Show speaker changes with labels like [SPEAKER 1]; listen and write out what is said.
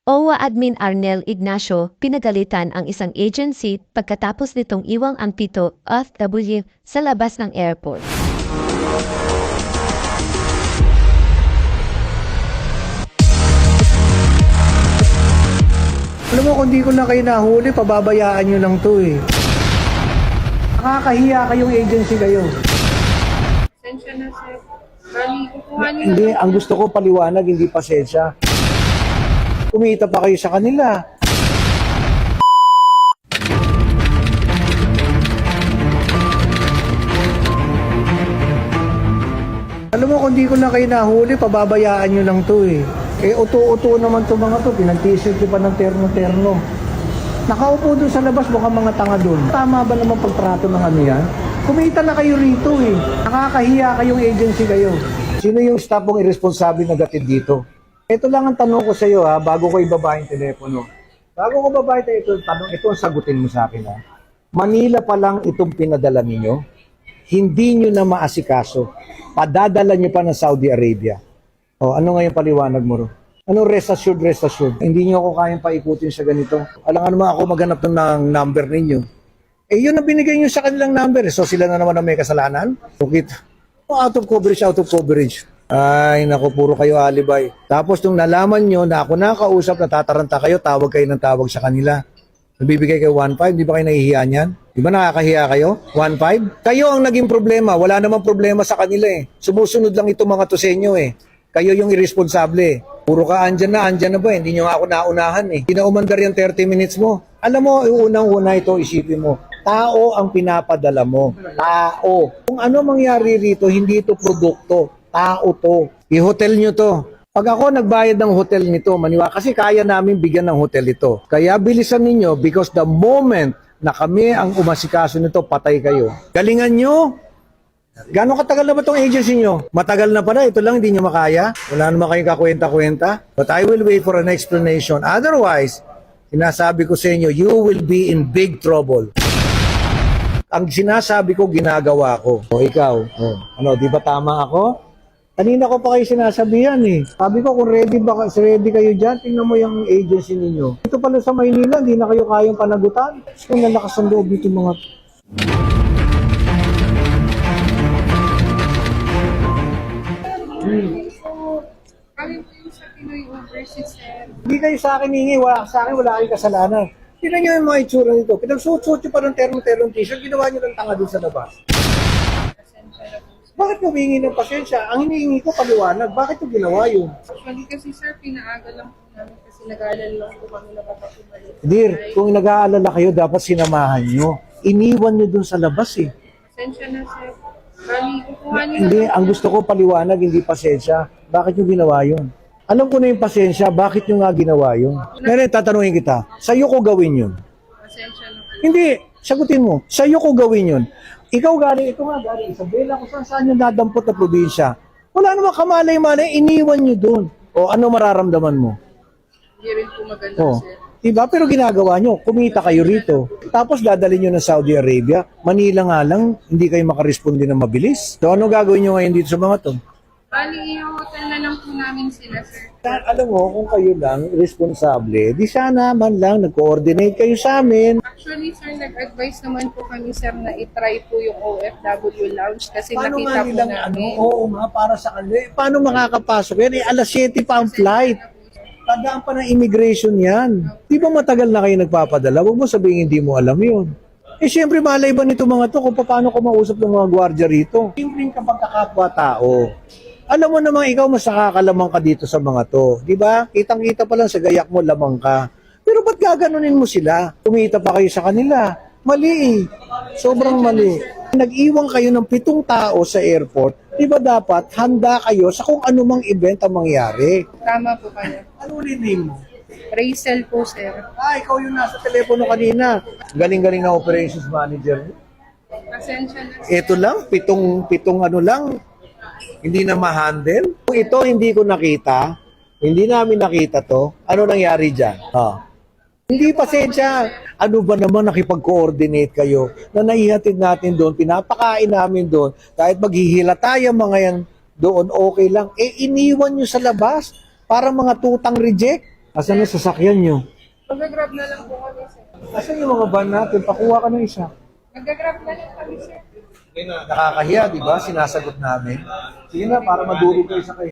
[SPEAKER 1] OWA Admin Arnel Ignacio pinagalitan ang isang agency pagkatapos nitong iwang ang 7 OFW sa labas ng airport.
[SPEAKER 2] Alam mo, kung di ko na kayo nahuli, pababayaan nyo lang to eh. Nakakahiya kayong agency kayo.
[SPEAKER 3] Pasensya na, sir. Bali, kukuha niyo
[SPEAKER 2] Hindi, ang gusto ko paliwanag, hindi pasensya. Kumita pa kayo sa kanila. Alam mo, kung di ko na kayo nahuli, pababayaan nyo lang to eh. Eh, uto-uto naman to mga to, pinag-t-shirt pa ng terno-terno. Nakaupo dun sa labas, mukhang mga tanga dun. Tama ba naman pagtrato ng ano yan? Kumita na kayo rito eh. Nakakahiya kayong agency kayo. Sino yung staff mong irresponsable na gatid dito? Ito lang ang tanong ko sa iyo ha, bago ko ibaba yung telepono. Bago ko ibaba ito tanong, ito ang sagutin mo sa akin ha. Manila pa lang itong pinadala ninyo, hindi nyo na maasikaso. Padadala nyo pa ng Saudi Arabia. O, ano nga yung paliwanag mo ro? Anong rest assured, rest assured? Hindi nyo ako kayang paikutin sa ganito. Alam nga naman ako maghanap ng number ninyo. Eh, yun ang binigay nyo sa kanilang number. So, sila na naman ang may kasalanan? Bakit? Out of coverage, out of coverage. Ay, naku, puro kayo alibay. Tapos, nung nalaman nyo na ako nakausap, natataranta kayo, tawag kayo ng tawag sa kanila. Nabibigay kayo 1.5, di ba kayo nahihiya niyan? Di ba nakakahiya kayo? 1.5? Kayo ang naging problema. Wala namang problema sa kanila eh. Sumusunod lang itong mga to sa inyo eh. Kayo yung irresponsable. Puro ka andyan na ba? Hindi nyo ako naunahan eh. Kinaumandar yung 30 minutes mo. Alam mo, unang-una ito, isipin mo. Tao ang pinapadala mo. Tao. Kung ano mangyari rito, hindi ito produkto. Tao to. I-hotel nyo to. Pag ako nagbayad ng hotel nito, maniwa, kasi kaya namin bigyan ng hotel ito. Kaya bilisan ninyo because the moment na kami ang umasikaso nito, patay kayo. Galingan nyo. Gano'ng katagal na ba itong agency nyo? Matagal na pala, ito lang hindi nyo makaya. Wala naman kayong kakwenta-kwenta. But I will wait for an explanation. Otherwise, sinasabi ko sa inyo, you will be in big trouble. Ang sinasabi ko, ginagawa ko. O ikaw, ano, di ba tama ako? Kanina ko pa kayo sinasabihan eh. Sabi ko kung ready kayo dyan, tingnan mo yung agency ninyo. Ito pala sa Maynila, hindi na kayo kayang panagutan. Kung nalakas ang loob dito mga...
[SPEAKER 3] kami po yung sa Pinoy Overseas, sir.
[SPEAKER 2] Hindi kayo sa akin hingi, sa akin wala kayong kasalanan. Tingnan nyo yung mga itsura nito. Pinagsuot-suot nyo pa ng terno-terno t-shirt, ginawa nyo ng tanga dun sa labas.
[SPEAKER 3] Pasensya na po.
[SPEAKER 2] Bakit humingi ng pasensya? Ang hinihingi ko paliwanag. Bakit yung ginawa yun?
[SPEAKER 3] Actually kasi, sir, pinaaga lang po namin kasi nag-aalala lang po kami na baka pumalik.
[SPEAKER 2] Dear, kung nag-aalala kayo, dapat sinamahan nyo. Iniwan nyo dun sa labas eh.
[SPEAKER 3] Pasensya na, sir. Bali, kukuha niyo
[SPEAKER 2] Hindi,
[SPEAKER 3] na.
[SPEAKER 2] ang gusto ko paliwanag, hindi pasensya. Bakit nyo ginawa yun? Alam ko na yung pasensya, bakit nyo nga ginawa yun? Ngayon, tatanungin kita, sa'yo ko gawin yun?
[SPEAKER 3] Pasensya na po.
[SPEAKER 2] Hindi, sagutin mo, sa'yo ko gawin yun. Ikaw galing, ito nga galing, Isabela, kung saan yung nadampot na probinsya. Wala namang kamalay-malay, iniwan nyo dun. O ano mararamdaman mo?
[SPEAKER 3] Hindi rin po maganda,
[SPEAKER 2] O,
[SPEAKER 3] sir.
[SPEAKER 2] diba? Pero ginagawa nyo, kumita kayo rito. Tapos dadalhin nyo ng Saudi Arabia. Manila nga lang, hindi kayo makaresponde ng mabilis. So ano gagawin nyo ngayon dito sa mga to?
[SPEAKER 3] Bali, i-hotel na lang po namin sila, sir.
[SPEAKER 2] Alam mo, kung kayo lang responsable, di sana man lang nag-coordinate kayo sa amin.
[SPEAKER 3] Actually, sir, nag-advise naman po kami, sir, na itry po yung OFW lounge kasi
[SPEAKER 2] Paano
[SPEAKER 3] nakita
[SPEAKER 2] nga
[SPEAKER 3] po
[SPEAKER 2] nilang
[SPEAKER 3] namin.
[SPEAKER 2] oo nga, para sa kanila. Paano makakapasok yan? Alas 7 pa ang flight. Tandaan pa ng immigration yan. Di ba matagal na kayo nagpapadala? Huwag mo sabihin hindi mo alam yun. Eh siyempre malay ba nito mga to kung paano ko mausap ng mga gwardiya rito? Simpleng kapag kakapwa-tao. Alam mo namang ikaw mas nakakalamang ka dito sa mga to. Di ba? Kitang-kita pa lang sa gayak mo, lamang ka. Pero ba't gaganunin mo sila? Kumita pa kayo sa kanila. Mali eh. Sobrang mali. Nag-iwan kayo ng 7 tao sa airport. Di ba dapat handa kayo sa kung anumang event ang mangyari?
[SPEAKER 3] Tama po kayo.
[SPEAKER 2] Ano name mo?
[SPEAKER 3] Rachel po, sir.
[SPEAKER 2] Ikaw yung nasa telepono kanina. Galing-galing na operations manager.
[SPEAKER 3] Pasensya na.
[SPEAKER 2] Ito lang, pitong ano lang, hindi na ma-handle. Kung ito hindi ko nakita, hindi namin nakita to, ano nangyari dyan? Hindi pasensya. Ano ba naman nakipag-coordinate kayo na naihatid natin doon, pinapakain namin doon, kahit maghihila tayo mga yan doon, okay lang. Eh, iniwan nyo sa labas para mga tutang reject. Asan yung sasakyan nyo?
[SPEAKER 3] Mag-grab na lang po kami, sir.
[SPEAKER 2] Asan yung mga van natin? Pakuha ka ng isa.
[SPEAKER 3] Mag-grab na lang kami, sir.
[SPEAKER 2] Nakakahiya, di ba? Sinasagot namin. Sige na, para madurog kayo sa kayo.